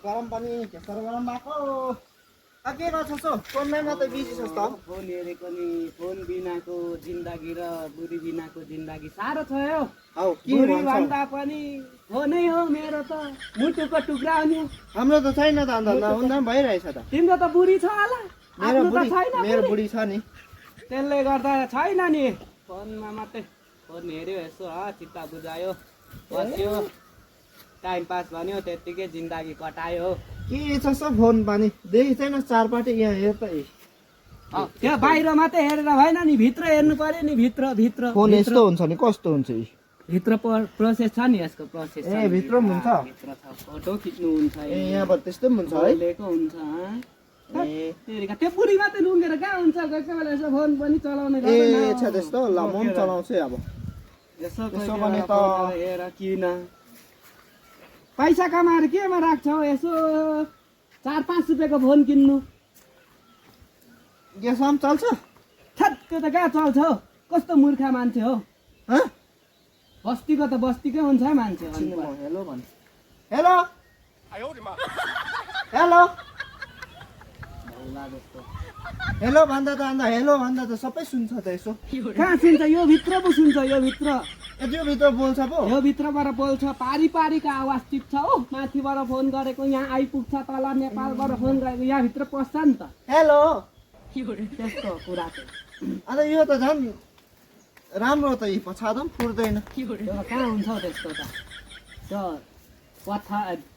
गरम पनि के साह्रो गरम भएको के गर्छस् हौ फोनमै मात्रै बिजी छस् त फोन हेरेको नि फोन बिनाको जिन्दगी र बुढी बिनाको जिन्दगी साह्रो छ हौ हौ के बुढी भन्छौ भन्दा पनि फोनै हो मेरो त मुटुको टुक्रा हो नि हाम्रो त छैन त अन्त नहुँदा पनि भइरहेछ त तिम्रो त बुढी छ होला मेरो आफ्नो त बुढी छैन मेरो बुढी। बुढी छ नि त्यसले गर्दा छैन नि फोनमा मात्रै फोन हेऱ्यो यसो चित्त बुझायो बस्यो टाइम पास भन्यो त्यत्तिकै जिन्दगी कटायो के छ सब फोन पनि देखि छैन चारपाटे यहाँ हेर त त्यो बाहिर मात्रै हेरेर भएन नि भित्र हेर्नु पर्यो नि भित्र भित्र फोन यस्तो हुन्छ नि कस्तो हुन्छ यी भित्र प्रोसेस छ नि यसको प्रोसेस ए भित्र पनि हुन्छ भित्र छ फोटो खिच्नु हुन्छ ए यहाँबाट त्यस्तो पनि हुन्छ है बोलेको हुन्छ ए त्यो बुढी मात्रै लुङ्गेर कहाँ हुन्छ कोही कोही बेला यसो फोन पनि चलाउने ए छ त्यस्तो ल म पनि चलाउँछु है अब यसो त्यसो कोही भने बेला त- फोन हेर किन पैसा कमाएर केमा राख्छौ यसो 4-5 रुपियाँको फोन किन्नु यसमा पनि चल्छ ठ्याक्कै त कहाँ चल्छ हौ कस्तो मूर्ख मान्छे हो हँ बस्तीको त बस्तीकै हुन्छ है मान्छे म हेलो भन् हेलो हेलो हेलो भन्दा त अन्त हेलो भन्दा त सबै सुन्छ त यसो कहाँ सुन्छ यो भित्र पो सुन्छ यो भित्र त्यो भित्र बोल्छ पो यो भित्रबाट बोल्छ पारी पारीको आवाज टिप्छ हो माथिबाट फोन गरेको यहाँ आइपुग्छ तल नेपालबाट फोन गरेको यहाँ भित्र पस्छ नि त हेलो त्यस्तो कुरा चाहिँ अन्त यो त झन् राम्रो त यी पछाड पनि फुट्दैन त्यो कहाँ हुन्छ हौ त्यस्तो त त्यो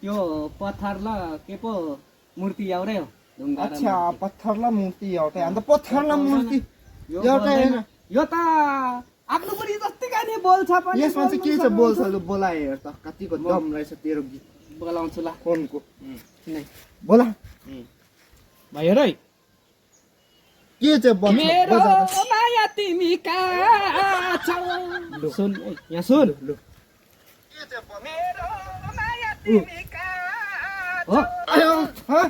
त्यो पत्थर ल के पो मूर्ति एउटै हो ढुङ्गा र अच्छा मूर्ति। पत्थरलाई मूर्ति एउटै अन्त पत्थरलाई मूर्ति यो एउटै होइन यो त आफ्नो बुढी जत्तिकै नि बोल्छ पनि यसमा चाहिँ के छ बोल्छ लु बोलाए हेर त कतिको दम रहेछ तेरो गीत बोलाउँछु ल फोनको नै बोला भयो र के चाहिँ बन्छ मेरो बजा त। माया तिमी कहाँ छौ सुन ए, यहाँ सुन मेरो माया तिमी कहाँ हो आयो हँ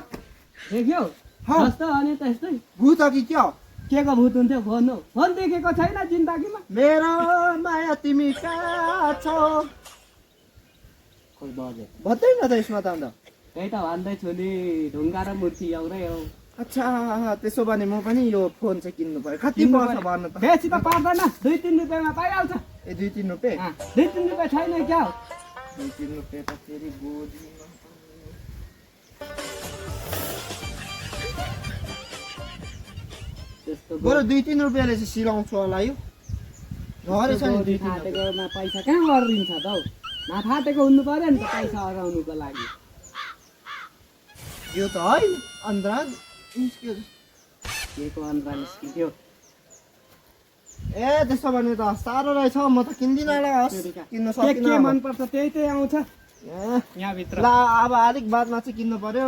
देख्यौ हँ। जस्तो अनि त्यस्तै भूत हो कि क्या हो के को भूत हुन्थ्यो फोन हो फोन देखेको छैन जिन्दगीमा मेरो माया तिमी कहाँ छौ खोइ बज्यो भन्दैन त यसमा त अन्त त्यही त भन्दैछु नि ढुङ्गा र मूर्ति एउटै हो अच्छा त्यसो भने म पनि यो फोन चाहिँ किन्नु पर्यो कति पर्छ भन्नु त बेसी त पर्दैन 2-3 रुपियाँमा पाइहाल्छ ए 2-3 रुपियाँ 2-3 रुपियाँ छैन क्या हो 2-3 रुपियाँ त फेरि बोझिमा त्यस्तो बरु 2-3 रुपियाँले चाहिँ सिलाउँछु होला यो झरे छ नि 2-3 रुपियाँ फाटेकोमा पैसा कहाँ अरिन्छ त हौ नफाटेको हुनु पर्यो नि त पैसा अराउनुको लागि यो त होइन अन्दाज निस्क्यो के को अन्तर निस्किन्थ्यो ए त्यसो भने त साह्रो रहेछ म त किन्दिनँ होला हस् किन्न के सकिनँ अब। मनपर्छ त्यही आउँछ ए, यहाँभित्र ल अब अलिक बादमा चाहिँ किन्नु पर्यो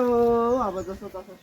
अब जस्तो तसो